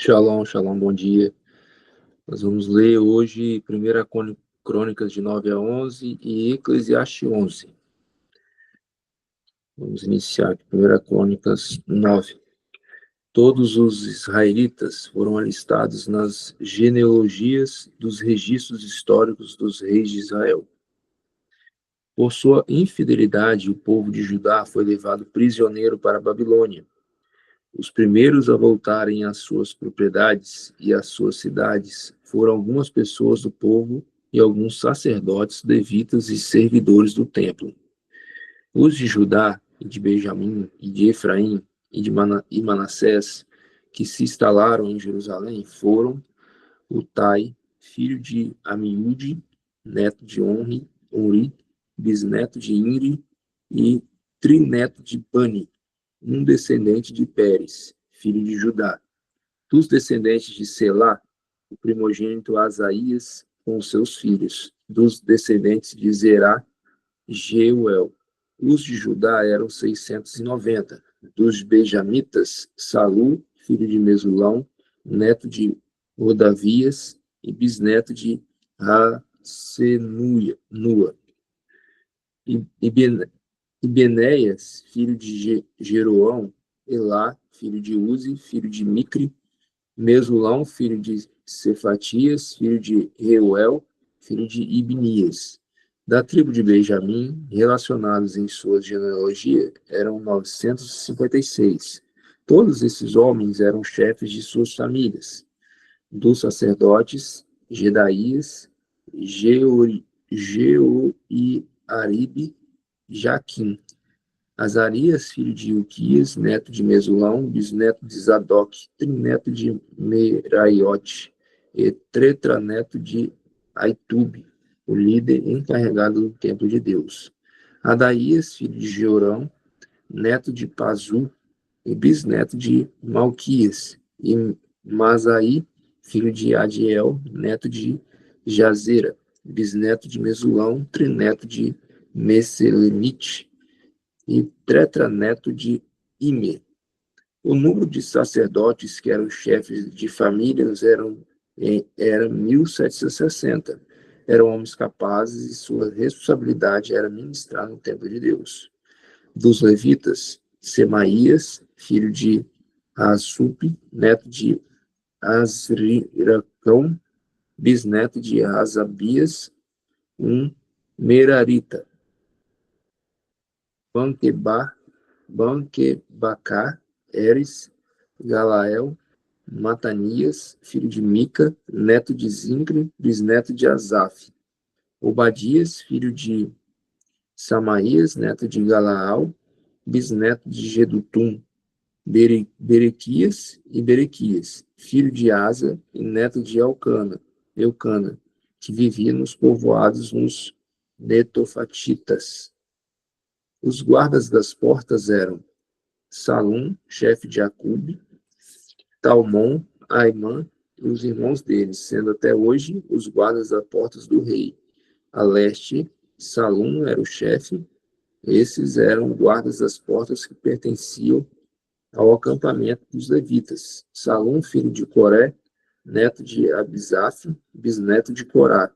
Shalom, shalom, bom dia. Nós vamos ler hoje 1 Crônicas de 9 a 11 e Eclesiastes 11. Vamos iniciar aqui, 1 Crônicas 9. Todos os israelitas foram alistados nas genealogias dos registros históricos dos reis de Israel. Por sua infidelidade, o povo de Judá foi levado prisioneiro para a Babilônia. Os primeiros a voltarem às suas propriedades e às suas cidades foram algumas pessoas do povo e alguns sacerdotes, levitas e servidores do templo. Os de Judá, e de Benjamim, e de Efraim, e Manassés, que se instalaram em Jerusalém, foram Utai, filho de Amiúde, neto de Onri, bisneto de Inri, e trineto de Bani, um descendente de Pérez, filho de Judá. Dos descendentes de Selá, o primogênito Asaías com seus filhos. Dos descendentes de Zerá, Jeuel. Os de Judá eram 690. Dos benjamitas, Salu, filho de Mesulão, neto de Rodavias e bisneto de Rasenua. E Benéias, filho de Jeroão, Elá, filho de Uzi, filho de Micre, Mesulão, filho de Cefatias, filho de Reuel, filho de Ibnias. Da tribo de Benjamim, relacionados em sua genealogia, eram 956. Todos esses homens eram chefes de suas famílias. Dos sacerdotes, Gedaías, Jeoiaribe, Jaquim, Azarias, filho de Uquias, neto de Mesulão, bisneto de Zadok, trineto de Meraiote, e tetraneto de Aitube, o líder encarregado do templo de Deus. Adaías, filho de Jeorão, neto de Pazu, e bisneto de Malquias, e Masaí, filho de Adiel, neto de Jazera, bisneto de Mesulão, trineto de Messelemite, e tetraneto de Imer. O número de sacerdotes que eram chefes de famílias era 1760. Eram homens capazes e sua responsabilidade era ministrar no templo de Deus. Dos levitas, Semaías, filho de Assup, neto de Azriracão, bisneto de Asabias, um Merarita. Banquebacá, Eres, Galael, Matanias, filho de Mica, neto de Zincre, bisneto de Asaf. Obadias, filho de Samaías, neto de Galaal, bisneto de Gedutum. Berequias e Berequias, filho de Asa e neto de Eucana, que vivia nos povoados nos Netofatitas. Os guardas das portas eram Salum, chefe de Acube, Talmon, Aimã e os irmãos deles, sendo até hoje os guardas das portas do rei. A leste, Salum era o chefe. Esses eram guardas das portas que pertenciam ao acampamento dos levitas. Salum, filho de Coré, neto de Abisaf, bisneto de Corá,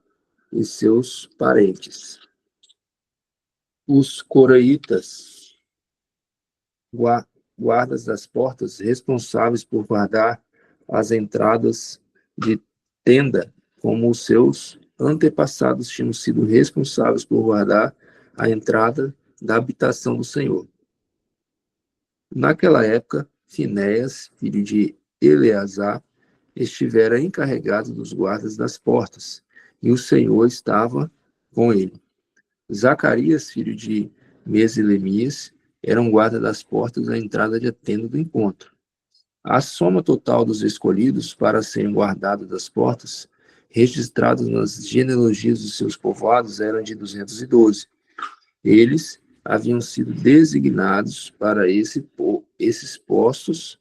e seus parentes. Os coraitas, guardas das portas, responsáveis por guardar as entradas de tenda, como os seus antepassados tinham sido responsáveis por guardar a entrada da habitação do Senhor. Naquela época, Finéias, filho de Eleazar, estivera encarregado dos guardas das portas, e o Senhor estava com ele. Zacarias, filho de Meselemias, era um guarda das portas da entrada da tenda do encontro. A soma total dos escolhidos para serem guardados das portas, registrados nas genealogias dos seus povoados, eram de 212. Eles haviam sido designados para esses postos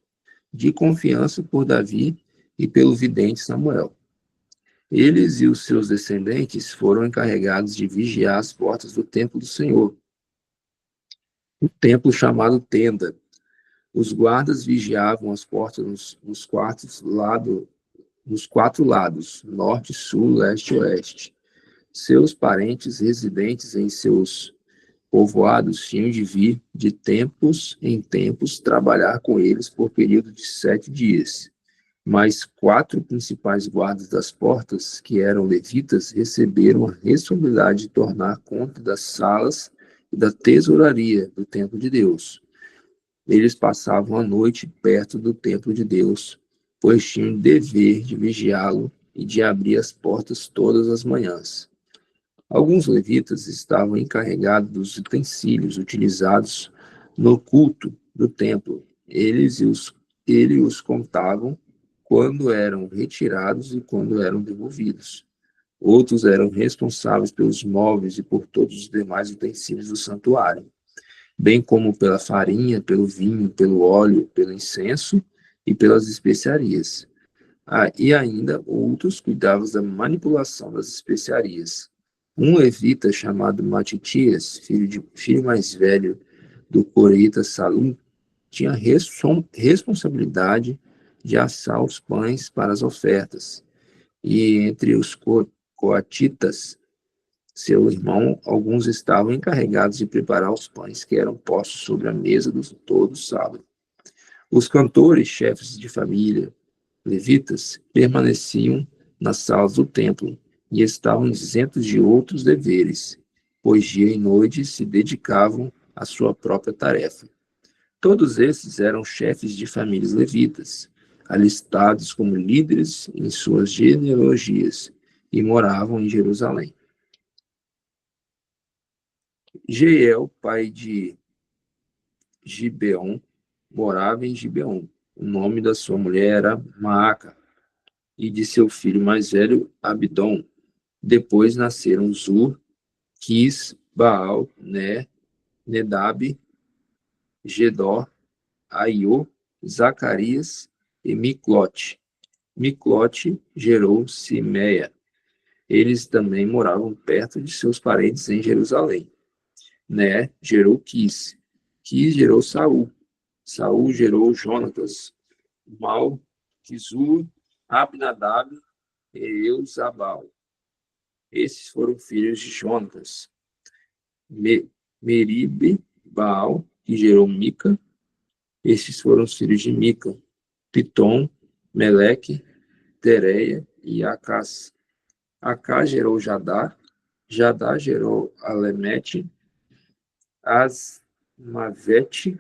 de confiança por Davi e pelo vidente Samuel. Eles e os seus descendentes foram encarregados de vigiar as portas do templo do Senhor, o templo chamado Tenda, Os guardas vigiavam as portas nos quatro lados, norte, sul, leste e oeste. Seus parentes residentes em seus povoados tinham de vir de tempos em tempos trabalhar com eles por período de 7 dias. Mas 4 principais guardas das portas, que eram levitas, receberam a responsabilidade de tornar conta das salas e da tesouraria do templo de Deus. Eles passavam a noite perto do templo de Deus, pois tinham o dever de vigiá-lo e de abrir as portas todas as manhãs. Alguns levitas estavam encarregados dos utensílios utilizados no culto do templo. Eles os contavam quando eram retirados e quando eram devolvidos. Outros eram responsáveis pelos móveis e por todos os demais utensílios do santuário, bem como pela farinha, pelo vinho, pelo óleo, pelo incenso e pelas especiarias. E ainda outros cuidavam da manipulação das especiarias. Um levita chamado Matitias, filho mais velho do corita Salum, tinha responsabilidade de assar os pães para as ofertas. E entre os coatitas, seu irmão, alguns estavam encarregados de preparar os pães que eram postos sobre a mesa todo sábado. Os cantores, chefes de família, levitas, permaneciam nas salas do templo e estavam isentos de outros deveres, pois dia e noite se dedicavam à sua própria tarefa. Todos esses eram chefes de famílias levitas, alistados como líderes em suas genealogias, e moravam em Jerusalém. Jeiel, pai de Gibeon, morava em Gibeon. O nome da sua mulher era Maaca, e de seu filho mais velho, Abidom. Depois nasceram Zur, Quis, Baal, Nedab, Gedor, Aiô, Zacarias e Miclote. Miclote gerou Simeia. Eles também moravam perto de seus parentes em Jerusalém. Gerou Quis. Quis gerou Saul. Saul gerou Jonatas, Malquizur, Abinadab e Eusabal. Esses foram filhos de Jonatas. Meribe, Baal, que gerou Mica. Esses foram os filhos de Mica. Pitom, Meleque, Tereia e Acás. Acás gerou Jadá. Jadá gerou Alemete, Asmavete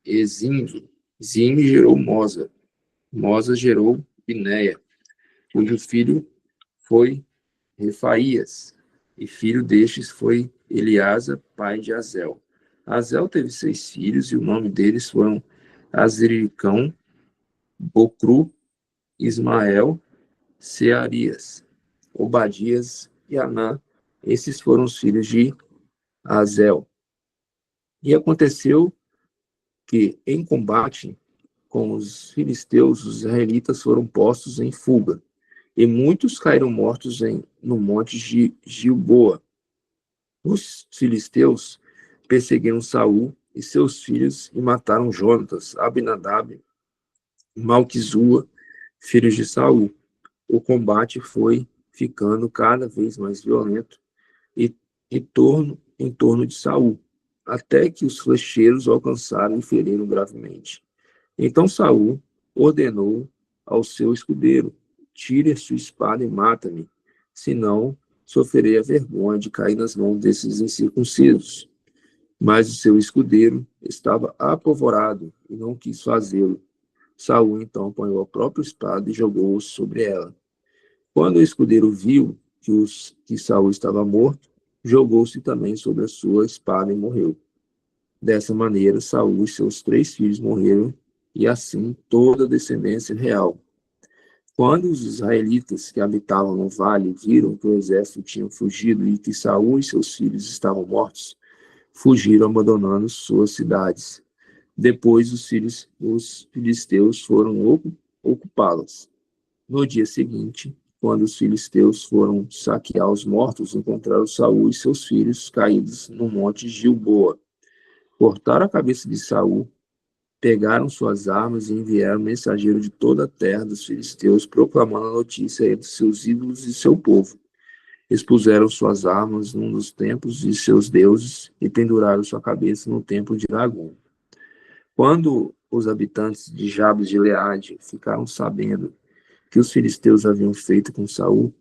e Zimri. Zimri gerou Moza. Moza gerou Binéia, cujo filho foi Refaías, e filho destes foi Eleasa, pai de Azel. Azel teve 6 filhos, e o nome deles foram Azricão, Bocru, Ismael, Searias, Obadias e Anã. Esses foram os filhos de Azel. E aconteceu que, em combate com os filisteus, os israelitas foram postos em fuga, e muitos caíram mortos no monte de Gilboa. Os filisteus perseguiram Saul e seus filhos e mataram Jonatas, Abinadab, Malquizua, filhos de Saul. O combate foi ficando cada vez mais violento em torno de Saul, até que os flecheiros o alcançaram e feriram gravemente. Então Saul ordenou ao seu escudeiro: tire a sua espada e mata-me, senão sofrerei a vergonha de cair nas mãos desses incircuncisos. Mas o seu escudeiro estava apavorado e não quis fazê-lo. Saul então apanhou a própria espada e jogou-a sobre ela. Quando o escudeiro viu que Saul estava morto, jogou-se também sobre a sua espada e morreu. Dessa maneira, Saul e seus 3 filhos morreram, e assim toda a descendência real. Quando os israelitas que habitavam no vale viram que o exército tinha fugido e que Saul e seus filhos estavam mortos, fugiram abandonando suas cidades. Depois os filisteus foram ocupá-las. No dia seguinte, quando os filisteus foram saquear os mortos, encontraram Saul e seus filhos caídos no monte Gilboa. Cortaram a cabeça de Saul pegaram suas armas e enviaram mensageiro de toda a terra dos filisteus, proclamando a notícia entre seus ídolos e seu povo. Expuseram suas armas num dos templos de seus deuses e penduraram sua cabeça no templo de Dagon. Quando os habitantes de Jabes de Gileade ficaram sabendo que os filisteus haviam feito com Saul,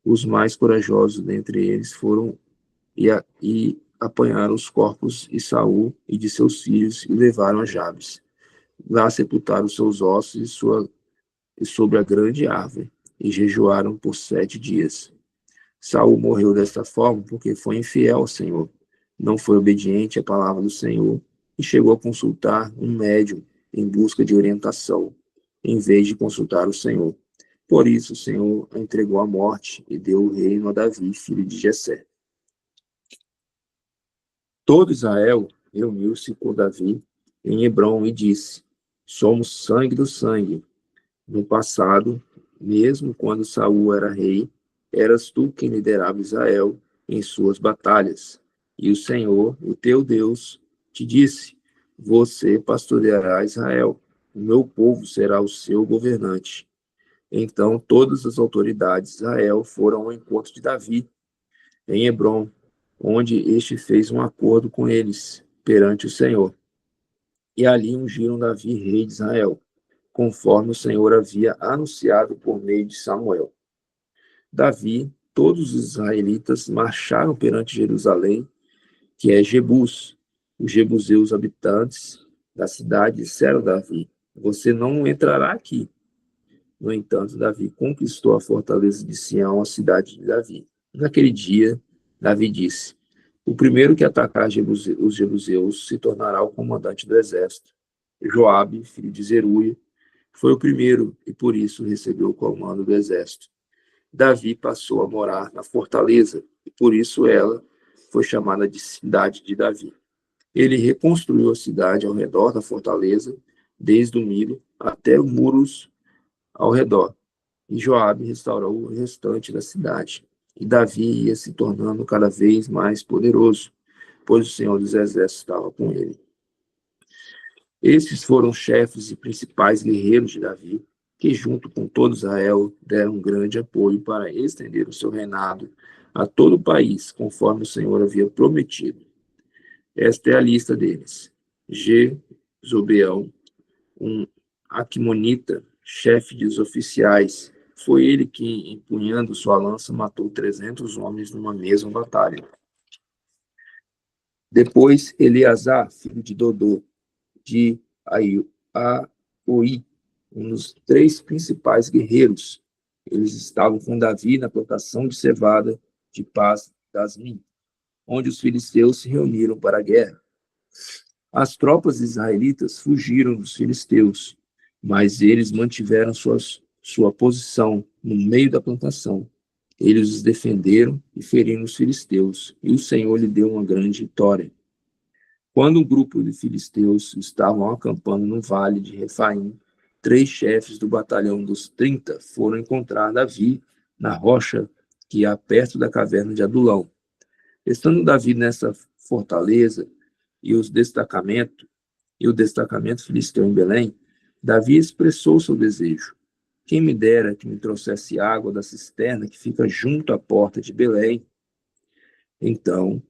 os mais corajosos dentre eles foram e apanharam os corpos de Saul e de seus filhos e levaram a Jabes. Lá sepultaram seus ossos e sobre a grande árvore e jejuaram por 7 dias. Saul morreu desta forma porque foi infiel ao Senhor, não foi obediente à palavra do Senhor e chegou a consultar um médium em busca de orientação, em vez de consultar o Senhor. Por isso o Senhor o entregou à morte e deu o reino a Davi, filho de Jessé. Todo Israel reuniu-se com Davi em Hebrom e disse: somos sangue do sangue. No passado, mesmo quando Saul era rei, eras tu quem liderava Israel em suas batalhas. E o Senhor, o teu Deus, te disse: você pastoreará Israel. O meu povo será o seu governante. Então todas as autoridades de Israel foram ao encontro de Davi em Hebrom, onde este fez um acordo com eles perante o Senhor. E ali ungiram Davi rei de Israel, conforme o Senhor havia anunciado por meio de Samuel. Davi, todos os israelitas marcharam perante Jerusalém, que é Jebus. Os jebuseus habitantes da cidade disseram a Davi: você não entrará aqui. No entanto, Davi conquistou a fortaleza de Sião, a cidade de Davi. Naquele dia, Davi disse: o primeiro que atacar os jebuseus se tornará o comandante do exército. Joabe, filho de Zeruia, foi o primeiro e por isso recebeu o comando do exército. Davi passou a morar na fortaleza e por isso ela foi chamada de Cidade de Davi. Ele reconstruiu a cidade ao redor da fortaleza, desde o Milo até os muros ao redor. E Joabe restaurou o restante da cidade. E Davi ia se tornando cada vez mais poderoso, pois o Senhor dos Exércitos estava com ele. Esses foram os chefes e principais guerreiros de Davi, que junto com todo Israel deram grande apoio para estender o seu reinado a todo o país, conforme o Senhor havia prometido. Esta é a lista deles: Jezobeão, um Aqumonita, chefe dos oficiais. Foi ele que, empunhando sua lança, matou 300 homens numa mesma batalha. Depois, Eleazar, filho de Dodô, de Aoi, um dos 3 principais guerreiros. Eles estavam com Davi na plantação de cevada de Paz das Min, onde os filisteus se reuniram para a guerra. As tropas israelitas fugiram dos filisteus, mas eles mantiveram sua posição no meio da plantação. Eles os defenderam e feriram os filisteus, e o Senhor lhe deu uma grande vitória. Quando um grupo de filisteus estavam acampando no vale de Refaim, 3 chefes do batalhão dos 30 foram encontrar Davi na rocha que há perto da caverna de Adulão. Estando Davi nessa fortaleza e o destacamento filisteu em Belém, Davi expressou seu desejo: quem me dera que me trouxesse água da cisterna que fica junto à porta de Belém. Então,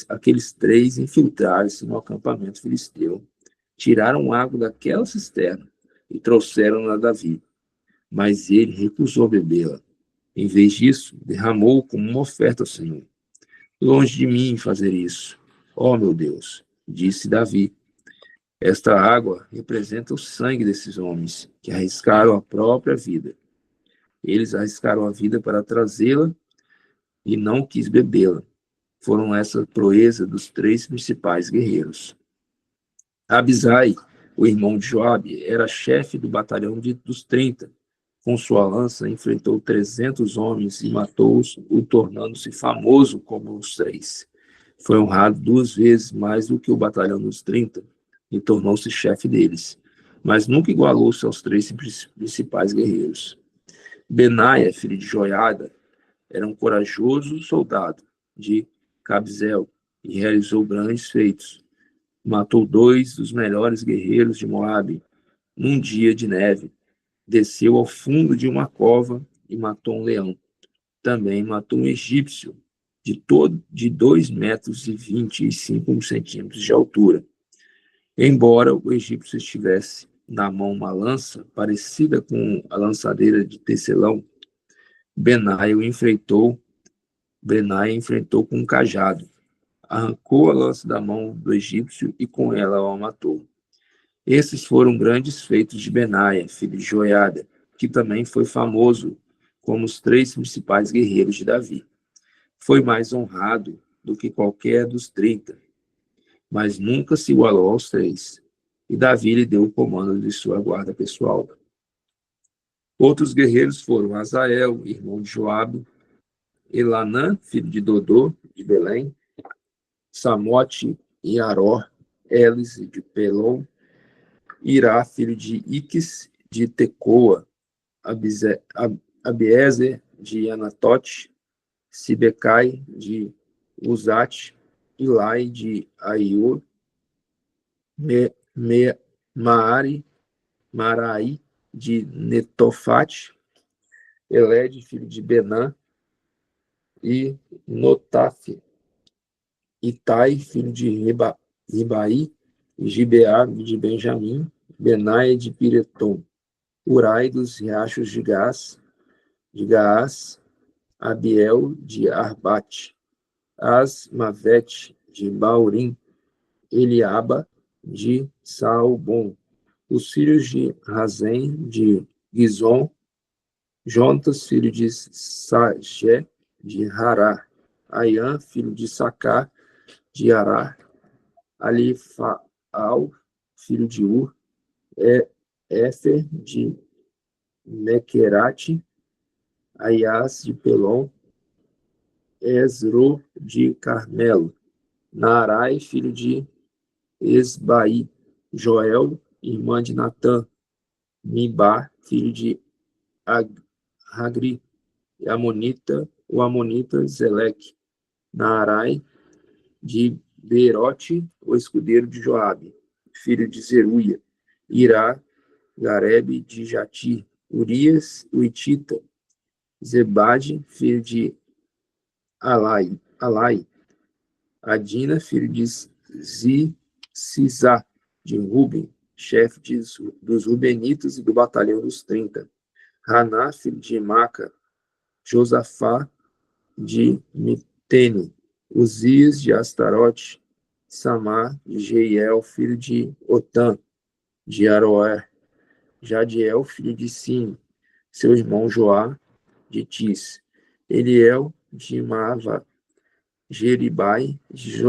aqueles 3 infiltraram-se no acampamento filisteu, tiraram água daquela cisterna e trouxeram-na a Davi. Mas ele recusou bebê-la. Em vez disso, derramou como uma oferta ao Senhor. Longe de mim fazer isso, ó meu Deus, disse Davi. Esta água representa o sangue desses homens que arriscaram a própria vida. Eles arriscaram a vida para trazê-la e não quis bebê-la. Foram essa proeza dos 3 principais guerreiros. Abisai, o irmão de Joabe, era chefe do batalhão dos 30. Com sua lança, enfrentou 300 homens e matou-os, tornando-se famoso como os 3. Foi honrado 2 vezes mais do que o batalhão dos 30 e tornou-se chefe deles, mas nunca igualou-se aos 3 principais guerreiros. Benaia, filho de Joiada, era um corajoso soldado de Cabzel e realizou grandes feitos. Matou 2 dos melhores guerreiros de Moabe num dia de neve. Desceu ao fundo de uma cova e matou um leão. Também matou um egípcio de 2,25 metros de altura. Embora o egípcio estivesse na mão uma lança parecida com a lançadeira de tecelão, Benai enfrentou com um cajado, arrancou a lança da mão do egípcio e com ela o matou. Esses foram grandes feitos de Benaia, filho de Joiada, que também foi famoso como os 3 principais guerreiros de Davi. Foi mais honrado do que qualquer dos 30, mas nunca se igualou aos 3. E Davi lhe deu o comando de sua guarda pessoal. Outros guerreiros foram Azael, irmão de Joabe, Elanã, filho de Dodô, de Belém, Samote e Aró, Elis de Pelon, Irá, filho de Iques, de Tecoa, Abiezer, de Anatote, Sibecai, de Uzate, Ilai, de Aior, Marai, de Netofate, Eled, filho de Benã, e Notaf, Itai, filho de Ribai, Gibeá, de Benjamim, Benai, de Piretom, Urai, dos riachos de Gaás, Abiel, de Arbate, Asmavete, de Baurim, Eliaba, de Saalbon, os filhos de Razem, de Gizon, Jontas, filho de Sagé, de Hará, Aian, filho de Sacá, de Ará, Alifaal, filho de Ur, Éfer, de Mequerate, Aias, de Pelon, Esro, de Carmelo, Naarai, filho de Esbai, Joel, irmã de Natã, Mibar, filho de Hagri, o Amonita Zeleque, Naarai, de Beerote, o escudeiro de Joabe, filho de Zeruia, Irá, Garebe de Jati, Urias, o Itita, Zebade, filho de Alai, Adina, filho de Cisá, de Ruben, chefe dos Rubenitas e do batalhão dos 30, Haná, filho de Maca, Josafá, de Mitene, Uzias, de Astarote, Samar, de Jeiel, filho de Otã, de Aroer, Jadiel, filho de Sim, seu irmão Joá, de Tis, Eliel, de Mava, Jeribai, de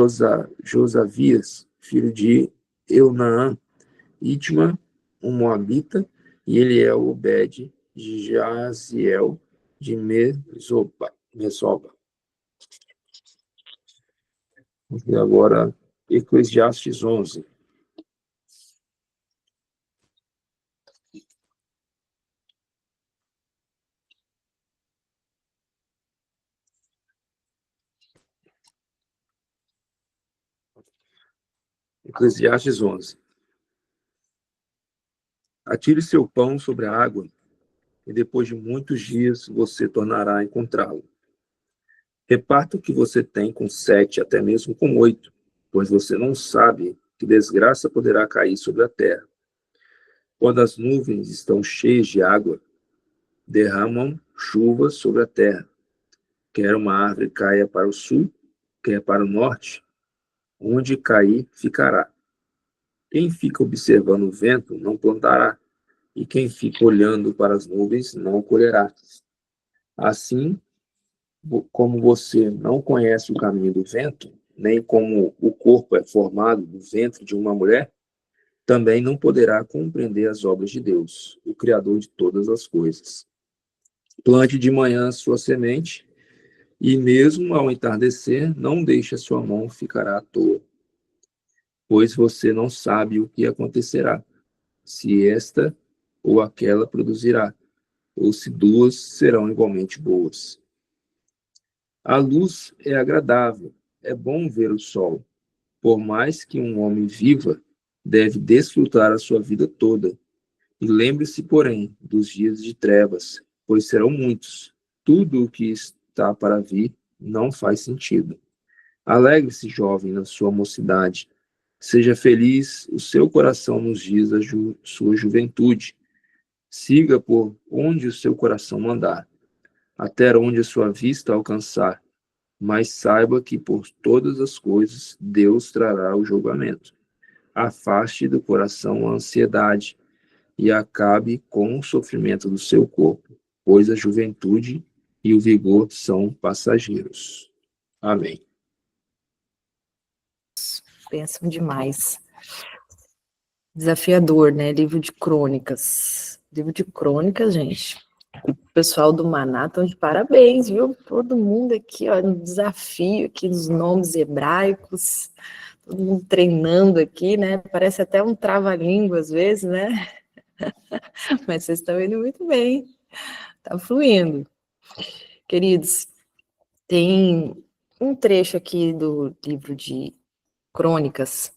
Josavias, filho de Eunaã, Itma, um moabita, e Eliel Obed, de Jaziel, de Mesoba. E agora, Eclesiastes 11. Eclesiastes 11. Atire seu pão sobre a água, e depois de muitos dias você tornará a encontrá-lo. Reparta o que você tem com 7, até mesmo com 8, pois você não sabe que desgraça poderá cair sobre a terra. Quando as nuvens estão cheias de água, derramam chuva sobre a terra. Quer uma árvore caia para o sul, quer para o norte, onde cair, ficará. Quem fica observando o vento não plantará, e quem fica olhando para as nuvens não colherá. Assim, como você não conhece o caminho do vento, nem como o corpo é formado do ventre de uma mulher, também não poderá compreender as obras de Deus, o Criador de todas as coisas. Plante de manhã sua semente, e mesmo ao entardecer, não deixe a sua mão ficar à toa, pois você não sabe o que acontecerá, se esta ou aquela produzirá, ou se duas serão igualmente boas. A luz é agradável, é bom ver o sol, Por mais que um homem viva, deve desfrutar a sua vida toda. E lembre-se, porém, dos dias de trevas, pois serão muitos. Tudo o que está para vir não faz sentido. Alegre-se, jovem, na sua mocidade. Seja feliz o seu coração nos dias da sua juventude. Siga por onde o seu coração mandar, até onde a sua vista alcançar. Mas saiba que por todas as coisas Deus trará o julgamento. Afaste do coração a ansiedade e acabe com o sofrimento do seu corpo, pois a juventude e o vigor são passageiros. Amém. Pensam demais. Desafiador, né? Livro de crônicas. Livro de crônicas, gente. O pessoal do Maná estão de parabéns, viu? Todo mundo aqui, ó, no desafio aqui dos nomes hebraicos, todo mundo treinando aqui, né? Parece até um trava-língua às vezes, né? Mas vocês estão indo muito bem. Tá fluindo. Queridos, tem um trecho aqui do livro de crônicas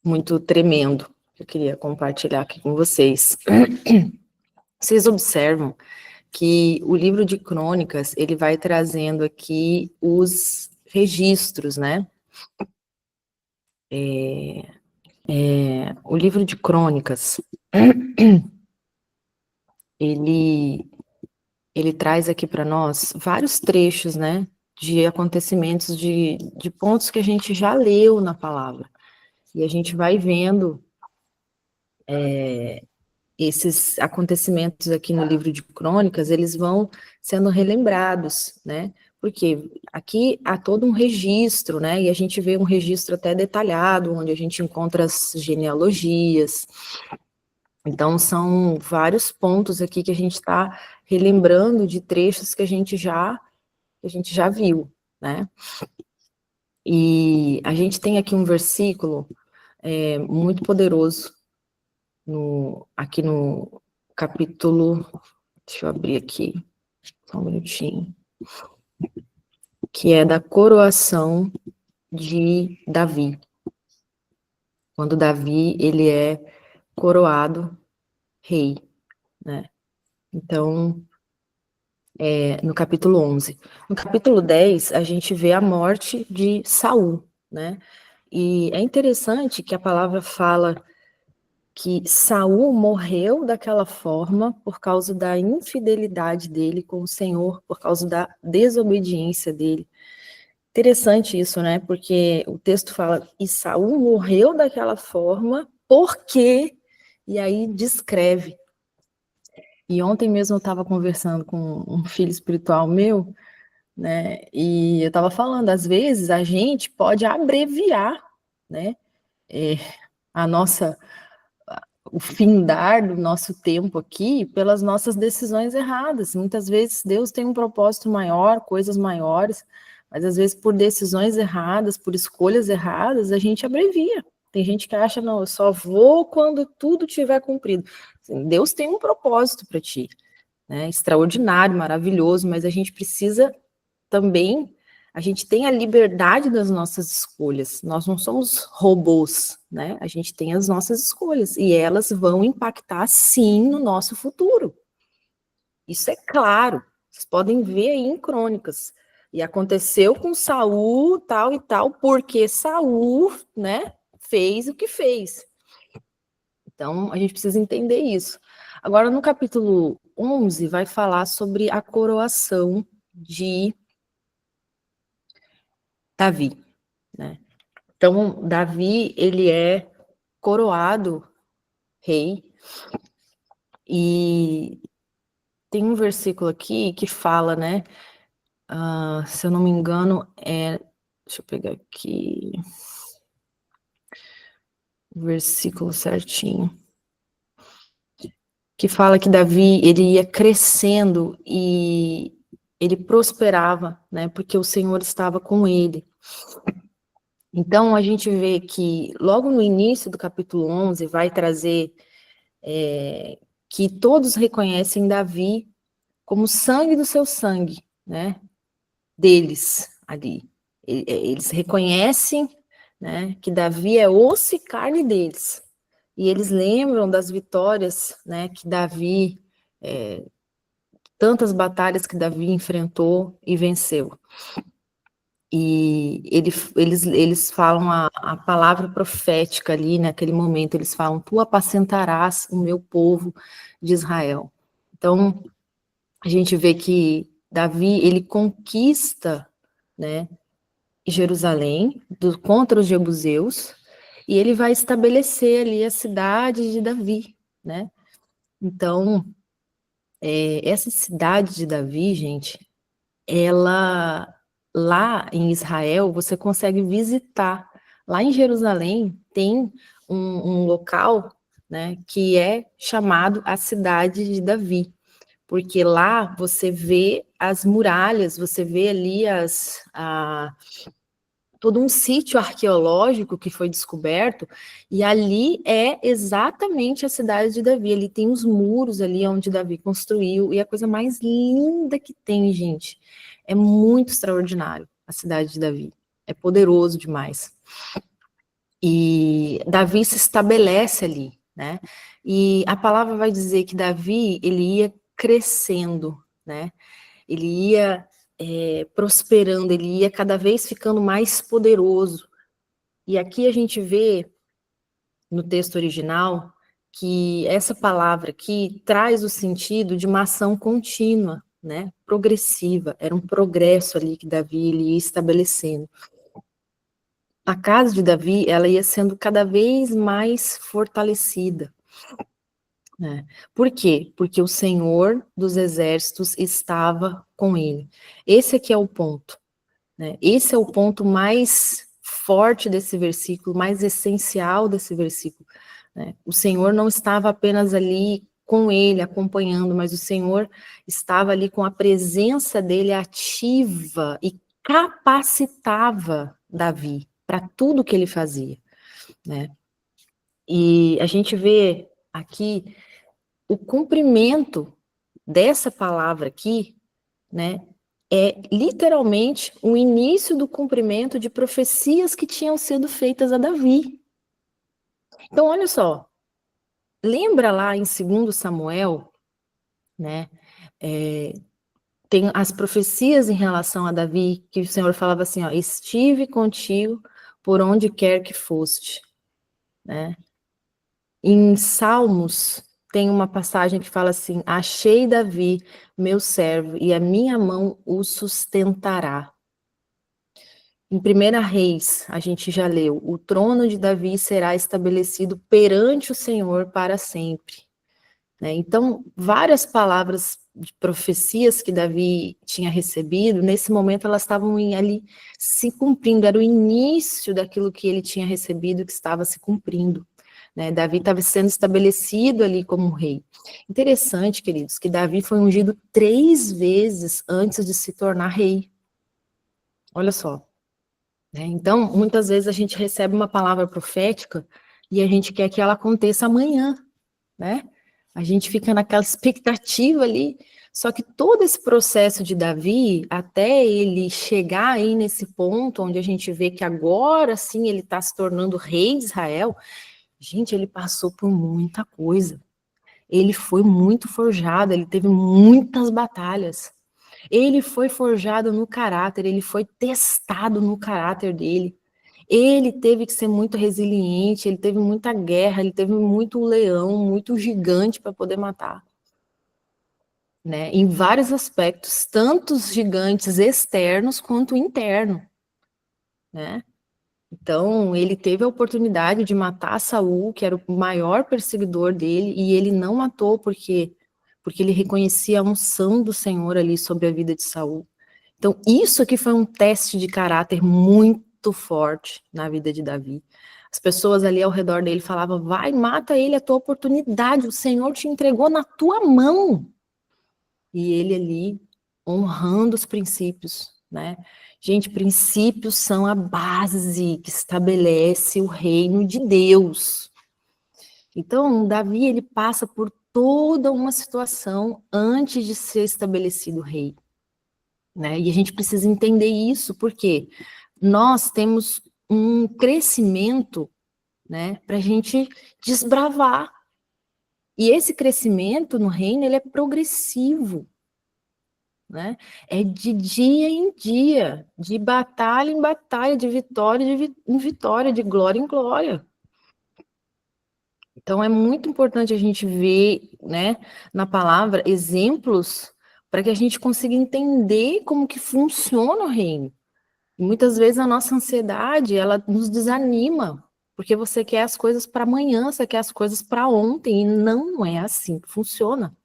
muito tremendo, que eu queria compartilhar aqui com vocês. Vocês observam que o livro de crônicas, ele vai trazendo aqui os registros, né? O livro de crônicas, ele traz aqui para nós vários trechos, né? De acontecimentos, de pontos que a gente já leu na palavra. E a gente vai vendo esses acontecimentos aqui no livro de crônicas, eles vão sendo relembrados, né? Porque aqui há todo um registro, né? E a gente vê um registro até detalhado, onde a gente encontra as genealogias. Então, são vários pontos aqui que a gente está relembrando de trechos que a gente já viu, né? E a gente tem aqui um versículo muito poderoso, aqui no capítulo, deixa eu abrir aqui, só um minutinho, que é da coroação de Davi. Quando Davi, ele é coroado rei, né? Então, no capítulo 11. No capítulo 10, a gente vê a morte de Saul, né? E é interessante que a palavra fala que Saul morreu daquela forma por causa da infidelidade dele com o Senhor, por causa da desobediência dele. Interessante isso, né? Porque o texto fala, e Saul morreu daquela forma porque, e aí descreve. E ontem mesmo eu estava conversando com um filho espiritual meu, né? E eu estava falando, às vezes a gente pode abreviar, né? A nossa o findar do nosso tempo aqui pelas nossas decisões erradas. Muitas vezes Deus tem um propósito maior, coisas maiores, mas às vezes por decisões erradas, por escolhas erradas, a gente abrevia. Tem gente que acha, não, eu só vou quando tudo tiver cumprido. Assim, Deus tem um propósito para ti, né? Extraordinário, maravilhoso, mas a gente precisa também, a gente tem a liberdade das nossas escolhas. Nós não somos robôs, né? A gente tem as nossas escolhas e elas vão impactar sim no nosso futuro. Isso é claro. Vocês podem ver aí em crônicas. E aconteceu com Saul, tal e tal, porque Saul, né, fez o que fez. Então, a gente precisa entender isso. Agora, no capítulo 11, vai falar sobre a coroação de Davi, né? Então, Davi, ele é coroado rei, e tem um versículo aqui que fala, né, se eu não me engano, deixa eu pegar aqui, o versículo certinho, que fala que Davi, ele ia crescendo e ele prosperava, né, porque o Senhor estava com ele. Então, a gente vê que logo no início do capítulo 11 vai trazer que todos reconhecem Davi como sangue do seu sangue, né, deles ali. Eles reconhecem né, que Davi é osso e carne deles. E eles lembram das vitórias, né, que Davi, tantas batalhas que Davi enfrentou e venceu. E eles falam a palavra profética ali, naquele momento, eles falam, tu apacentarás o meu povo de Israel. Então, a gente vê que Davi, ele conquista, né, Jerusalém contra os jebuseus, e ele vai estabelecer ali a cidade de Davi, né? Então, essa cidade de Davi, gente, ela, lá em Israel, você consegue visitar. Lá em Jerusalém tem um local, né, que é chamado a cidade de Davi, porque lá você vê as muralhas, você vê ali todo um sítio arqueológico que foi descoberto, e ali é exatamente a cidade de Davi. Ali tem os muros ali onde Davi construiu, e a coisa mais linda que tem, gente. É muito extraordinário a cidade de Davi. É poderoso demais. E Davi se estabelece ali, né? E a palavra vai dizer que Davi, ele ia crescendo, né? Ele ia prosperando, ele ia cada vez ficando mais poderoso. E aqui a gente vê, no texto original, que essa palavra aqui traz o sentido de uma ação contínua, né, progressiva, era um progresso ali que Davi ele ia estabelecendo. A casa de Davi, ela ia sendo cada vez mais fortalecida, né? Por quê? Porque o Senhor dos Exércitos estava com ele. Esse aqui é o ponto, né? Esse é o ponto mais forte desse versículo, mais essencial desse versículo, né? O Senhor não estava apenas ali com ele, acompanhando, mas o Senhor estava ali com a presença dele ativa e capacitava Davi para tudo que ele fazia, né? E a gente vê aqui o cumprimento dessa palavra aqui, né, é literalmente o início do cumprimento de profecias que tinham sido feitas a Davi. Então, olha só, lembra lá em 2 Samuel, né, tem as profecias em relação a Davi, que o Senhor falava assim, ó, estive contigo por onde quer que foste, né? Em Salmos, tem uma passagem que fala assim, achei Davi, meu servo, e a minha mão o sustentará. Em 1 Reis, a gente já leu, o trono de Davi será estabelecido perante o Senhor para sempre. Né? Então, várias palavras de profecias que Davi tinha recebido, nesse momento elas estavam ali se cumprindo, era o início daquilo que ele tinha recebido que estava se cumprindo. Né? Davi estava sendo estabelecido ali como rei. Interessante, queridos, que Davi foi ungido 3 vezes antes de se tornar rei. Olha só. Né? Então, muitas vezes a gente recebe uma palavra profética e a gente quer que ela aconteça amanhã, né? A gente fica naquela expectativa ali, só que todo esse processo de Davi, até ele chegar aí nesse ponto onde a gente vê que agora sim ele está se tornando rei de Israel, gente, ele passou por muita coisa. Ele foi muito forjado, ele teve muitas batalhas. Ele foi forjado no caráter, ele foi testado no caráter dele. Ele teve que ser muito resiliente, ele teve muita guerra, ele teve muito leão, muito gigante para poder matar. Né? Em vários aspectos, tanto os gigantes externos quanto interno. Né? Então, ele teve a oportunidade de matar Saul, que era o maior perseguidor dele, e ele não matou porque ele reconhecia a unção do Senhor ali sobre a vida de Saul. Então, isso aqui foi um teste de caráter muito forte na vida de Davi. As pessoas ali ao redor dele falavam, vai, mata ele, é a tua oportunidade, o Senhor te entregou na tua mão. E ele ali, honrando os princípios, né? Gente, princípios são a base que estabelece o reino de Deus. Então, Davi, ele passa por toda uma situação antes de ser estabelecido rei. Né? E a gente precisa entender isso, porque nós temos um crescimento, né, para a gente desbravar. E esse crescimento no reino, ele é progressivo, né? É de dia em dia, de batalha em batalha, de vitória em vitória, de glória em glória. Então, é muito importante a gente ver, né, na palavra, exemplos para que a gente consiga entender como que funciona o reino. E muitas vezes a nossa ansiedade, ela nos desanima, porque você quer as coisas para amanhã, você quer as coisas para ontem, e não é assim que funciona.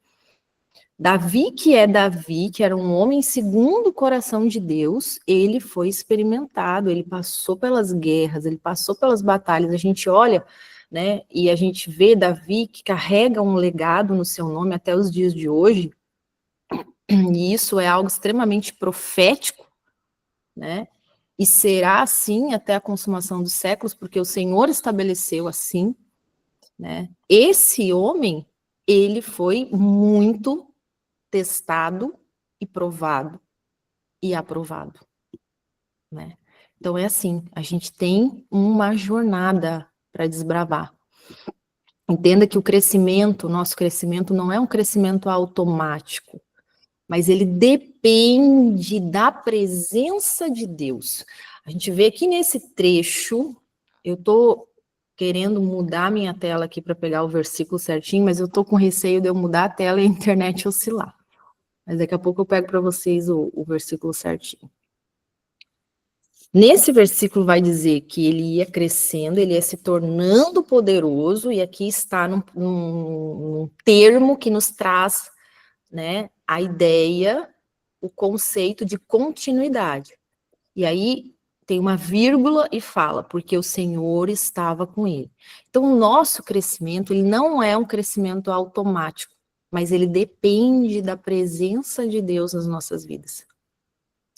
Davi, que era um homem segundo o coração de Deus, ele foi experimentado, ele passou pelas guerras, ele passou pelas batalhas. A gente olha, né, e a gente vê Davi que carrega um legado no seu nome até os dias de hoje, e isso é algo extremamente profético, né? E será assim até a consumação dos séculos, porque o Senhor estabeleceu assim, né? Esse homem, ele foi muito testado e provado e aprovado, né? Então é assim, a gente tem uma jornada para desbravar. Entenda que o crescimento, nosso crescimento não é um crescimento automático, mas ele depende da presença de Deus. A gente vê aqui nesse trecho, eu estou querendo mudar minha tela aqui para pegar o versículo certinho, mas eu estou com receio de eu mudar a tela e a internet oscilar. Mas daqui a pouco eu pego para vocês o versículo certinho. Nesse versículo vai dizer que ele ia crescendo, ele ia se tornando poderoso, e aqui está num termo que nos traz, né, a ideia, o conceito de continuidade. E aí tem uma vírgula e fala, porque o Senhor estava com ele. Então, o nosso crescimento, ele não é um crescimento automático, mas ele depende da presença de Deus nas nossas vidas.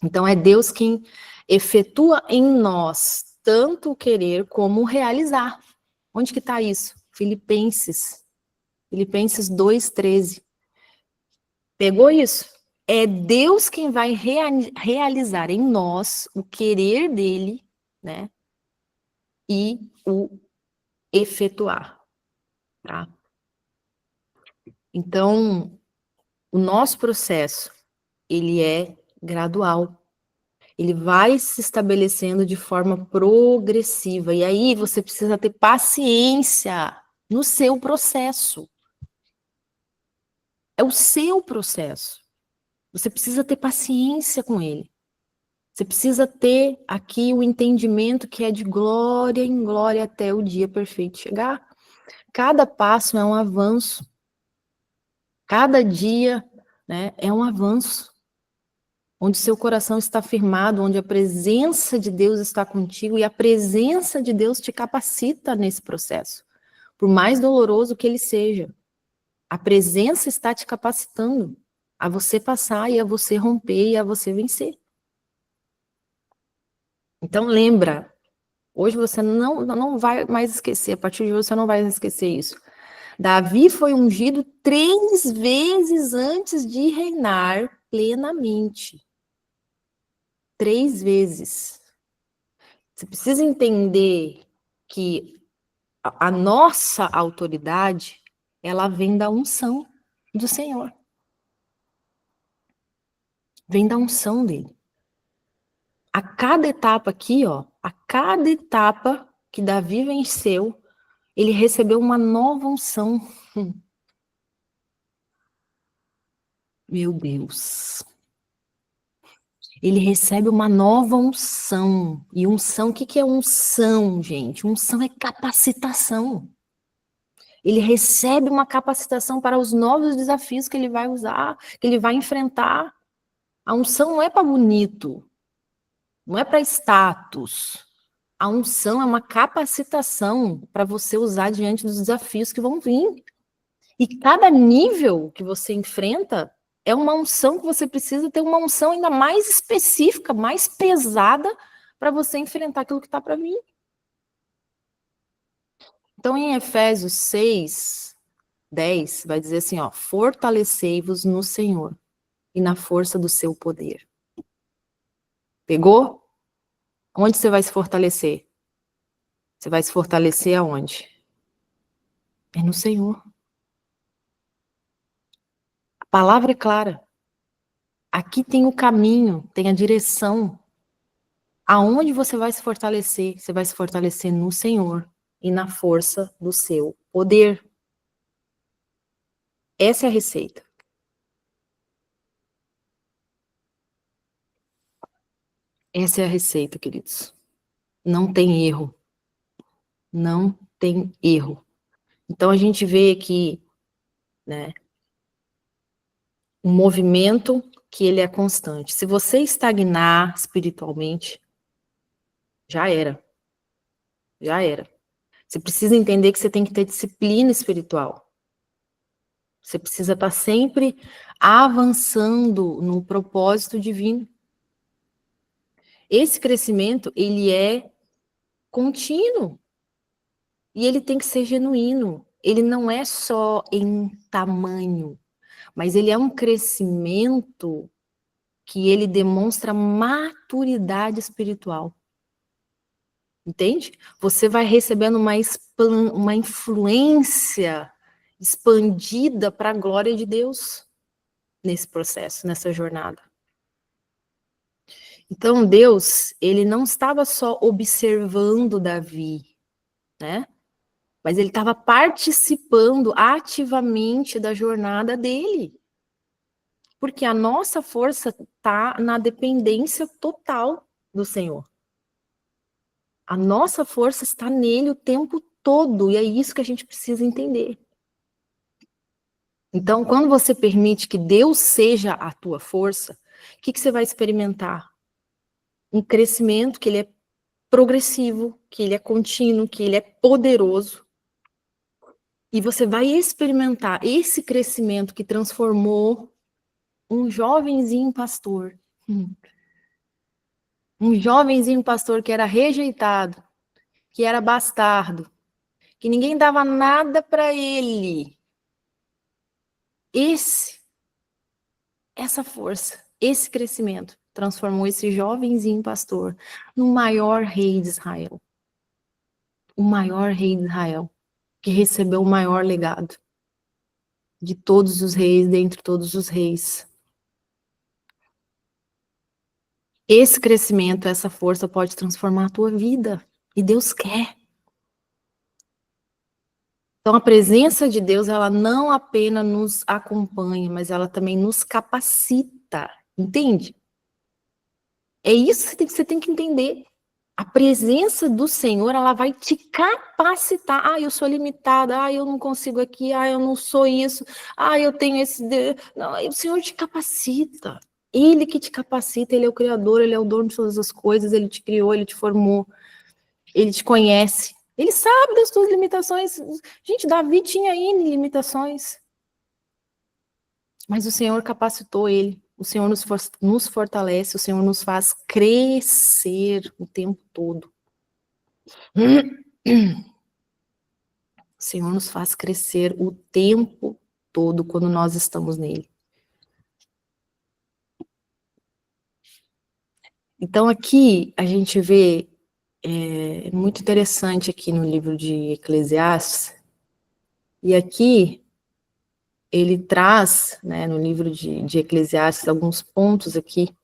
Então, é Deus quem efetua em nós tanto o querer como o realizar. Onde que está isso? Filipenses 2:13. Pegou isso? É Deus quem vai realizar em nós o querer dele, né? E o efetuar, tá? Então, o nosso processo, ele é gradual. Ele vai se estabelecendo de forma progressiva. E aí você precisa ter paciência no seu processo. É o seu processo. Você precisa ter paciência com ele. Você precisa ter aqui o entendimento que é de glória em glória até o dia perfeito chegar. Cada passo é um avanço. Cada dia, né, é um avanço. Onde seu coração está firmado, onde a presença de Deus está contigo, e a presença de Deus te capacita nesse processo. Por mais doloroso que ele seja, a presença está te capacitando a você passar, e a você romper, e a você vencer. Então lembra, hoje você não vai mais esquecer, a partir de hoje você não vai esquecer isso. Davi foi ungido 3 vezes antes de reinar plenamente. 3 vezes. Você precisa entender que a nossa autoridade, ela vem da unção do Senhor. Vem da unção dele. A cada etapa aqui, ó, a cada etapa que Davi venceu, ele recebeu uma nova unção. Meu Deus. Ele recebe uma nova unção. E unção, o que é unção, gente? Unção é capacitação. Ele recebe uma capacitação para os novos desafios que ele vai usar, que ele vai enfrentar. A unção não é para bonito, não é para status. A unção é uma capacitação para você usar diante dos desafios que vão vir. E cada nível que você enfrenta é uma unção que você precisa ter, uma unção ainda mais específica, mais pesada, para você enfrentar aquilo que está para vir. Então, em Efésios 6:10, vai dizer assim, ó, fortalecei-vos no Senhor e na força do seu poder. Pegou? Onde você vai se fortalecer? Você vai se fortalecer aonde? É no Senhor. A palavra é clara. Aqui tem o caminho, tem a direção. Aonde você vai se fortalecer? Você vai se fortalecer no Senhor e na força do seu poder. Essa é a receita. Essa é a receita, queridos. Não tem erro. Não tem erro. Então a gente vê aqui, né, um movimento que ele é constante. Se você estagnar espiritualmente, já era. Já era. Você precisa entender que você tem que ter disciplina espiritual. Você precisa estar sempre avançando no propósito divino. Esse crescimento, ele é contínuo. E ele tem que ser genuíno. Ele não é só em tamanho, mas ele é um crescimento que ele demonstra maturidade espiritual. Entende? Você vai recebendo uma influência expandida para a glória de Deus nesse processo, nessa jornada. Então, Deus, ele não estava só observando Davi, né? Mas ele estava participando ativamente da jornada dele. Porque a nossa força está na dependência total do Senhor. A nossa força está nele o tempo todo, e é isso que a gente precisa entender. Então, quando você permite que Deus seja a tua força, o que você vai experimentar? Um crescimento que ele é progressivo, que ele é contínuo, que ele é poderoso. E você vai experimentar esse crescimento que transformou um jovenzinho pastor. Um jovenzinho pastor que era rejeitado, que era bastardo, que ninguém dava nada para ele. Essa força, esse crescimento, transformou esse jovenzinho pastor no maior rei de Israel. O maior rei de Israel, que recebeu o maior legado de todos os reis, dentre todos os reis. Esse crescimento, essa força pode transformar a tua vida. E Deus quer. Então, a presença de Deus, ela não apenas nos acompanha, mas ela também nos capacita. Entende? É isso que você tem que entender. A presença do Senhor, ela vai te capacitar. Ah, eu sou limitada. Ah, eu não consigo aqui. Ah, eu não sou isso. Ah, eu tenho esse... Não, o Senhor te capacita. Ele que te capacita, Ele é o Criador, Ele é o dono de todas as coisas, Ele te criou, Ele te formou, Ele te conhece. Ele sabe das tuas limitações. Gente, Davi tinha N limitações. Mas o Senhor capacitou ele. O Senhor nos fortalece, o Senhor nos faz crescer o tempo todo. O Senhor nos faz crescer o tempo todo quando nós estamos nele. Então aqui a gente vê, muito interessante aqui no livro de Eclesiastes, e aqui ele traz, né, no livro de Eclesiastes, alguns pontos aqui,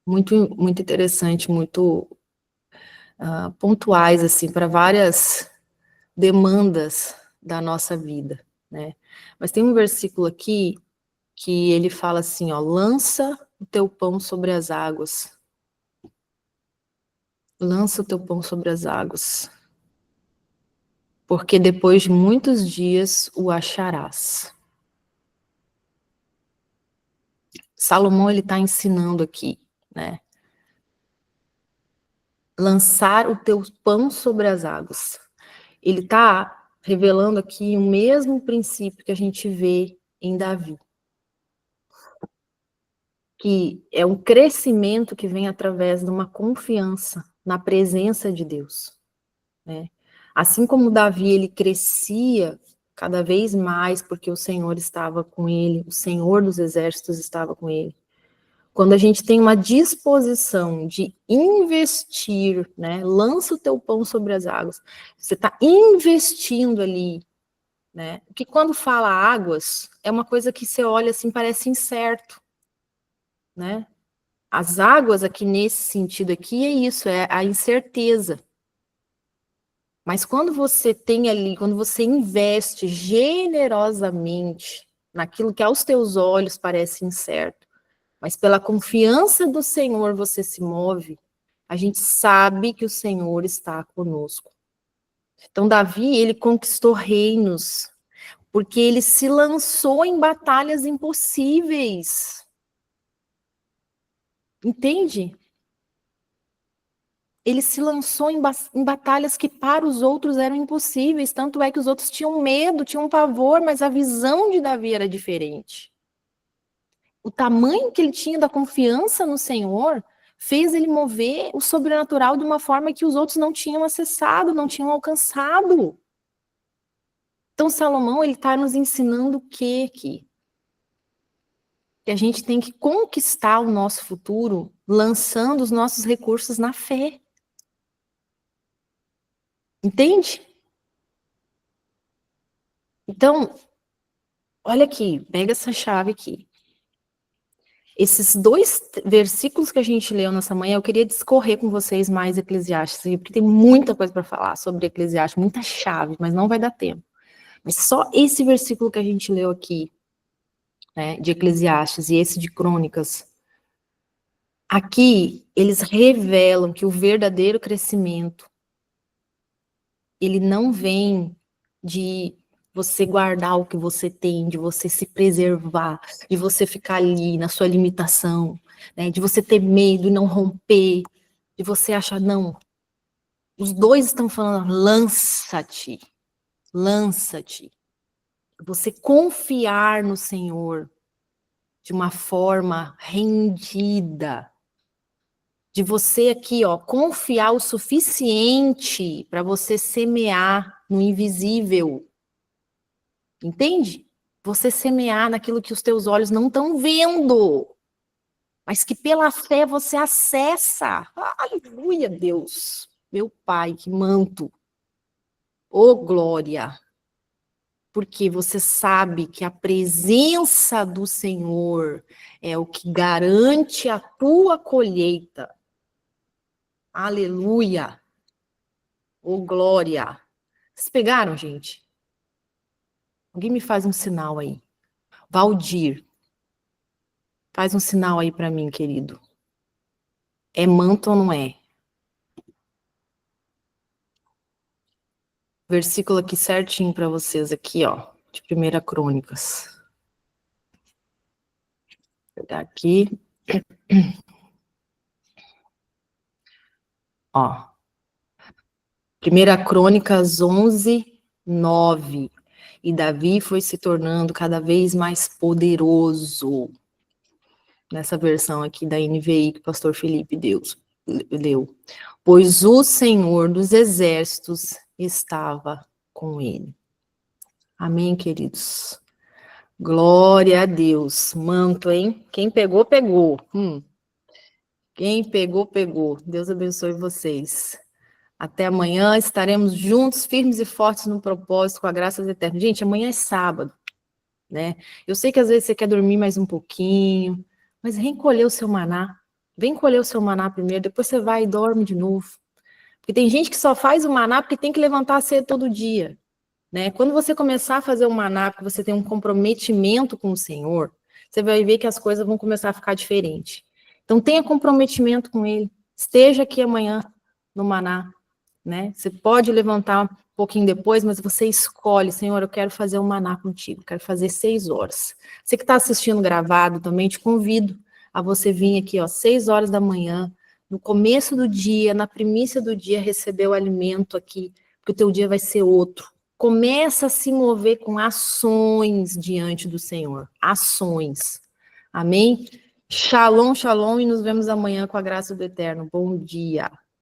muito, muito interessante, muito pontuais, assim, para várias demandas da nossa vida, né? Mas tem um versículo aqui que ele fala assim, ó, lança o teu pão sobre as águas. Lança o teu pão sobre as águas. Porque depois de muitos dias o acharás. Salomão, ele está ensinando aqui, né? Lançar o teu pão sobre as águas. Ele está revelando aqui o mesmo princípio que a gente vê em Davi. Que é um crescimento que vem através de uma confiança na presença de Deus, né? Assim como Davi, ele crescia cada vez mais porque o Senhor estava com ele, o Senhor dos exércitos estava com ele. Quando a gente tem uma disposição de investir, né? Lança o teu pão sobre as águas. Você está investindo ali, né? Porque quando fala águas, é uma coisa que você olha assim, parece incerto, né? As águas aqui nesse sentido aqui é isso, é a incerteza. Mas quando você tem ali, quando você investe generosamente naquilo que aos teus olhos parece incerto, mas pela confiança do Senhor você se move, a gente sabe que o Senhor está conosco. Então Davi, ele conquistou reinos, porque ele se lançou em batalhas impossíveis. Entende? Ele se lançou em batalhas que para os outros eram impossíveis, tanto é que os outros tinham medo, tinham pavor, mas a visão de Davi era diferente. O tamanho que ele tinha da confiança no Senhor fez ele mover o sobrenatural de uma forma que os outros não tinham acessado, não tinham alcançado. Então Salomão, ele está nos ensinando o quê aqui? Que a gente tem que conquistar o nosso futuro lançando os nossos recursos na fé. Entende? Então, olha aqui, pega essa chave aqui. Esses 2 versículos que a gente leu nessa manhã, eu queria discorrer com vocês mais Eclesiastes, porque tem muita coisa para falar sobre Eclesiastes, muita chave, mas não vai dar tempo. Mas só esse versículo que a gente leu aqui, né, de Eclesiastes, e esse de Crônicas, aqui eles revelam que o verdadeiro crescimento, ele não vem de você guardar o que você tem, de você se preservar, de você ficar ali na sua limitação, né, de você ter medo e não romper, de você achar, não. Os dois estão falando, lança-te, lança-te. Você confiar no Senhor de uma forma rendida, de você aqui, ó, confiar o suficiente para você semear no invisível. Entende? Você semear naquilo que os teus olhos não estão vendo, mas que pela fé você acessa. Aleluia, Deus. Meu Pai, que manto. Ô, glória. Porque você sabe que a presença do Senhor é o que garante a tua colheita. Aleluia. Ô, glória. Vocês pegaram, gente? Alguém me faz um sinal aí. Valdir, faz um sinal aí para mim, querido. É manto ou não é? Versículo aqui certinho para vocês aqui, ó, de 1 Crônicas. Vou pegar aqui. Ó. 1 Crônicas 11, 9. E Davi foi se tornando cada vez mais poderoso. Nessa versão aqui da NVI que o pastor Felipe leu. Pois o Senhor dos Exércitos estava com ele. Amém, queridos? Glória a Deus. Manto, hein? Quem pegou, pegou. Quem pegou, pegou. Deus abençoe vocês. Até amanhã, estaremos juntos, firmes e fortes no propósito, com a graça eterna. Gente, amanhã é sábado, né? Eu sei que às vezes você quer dormir mais um pouquinho, mas vem colher o seu maná. Vem colher o seu maná primeiro, depois você vai e dorme de novo. Porque tem gente que só faz o maná porque tem que levantar cedo todo dia, né? Quando você começar a fazer o maná, porque você tem um comprometimento com o Senhor, você vai ver que as coisas vão começar a ficar diferentes. Então, tenha comprometimento com Ele. Esteja aqui amanhã no maná, né? Você pode levantar um pouquinho depois, mas você escolhe, Senhor, eu quero fazer um maná contigo, quero fazer 6 horas. Você que está assistindo gravado também, te convido a você vir aqui, ó, 6 horas da manhã, no começo do dia, na primícia do dia, receber o alimento aqui, porque o teu dia vai ser outro. Começa a se mover com ações diante do Senhor, ações. Amém? Shalom, shalom, e nos vemos amanhã com a graça do Eterno. Bom dia.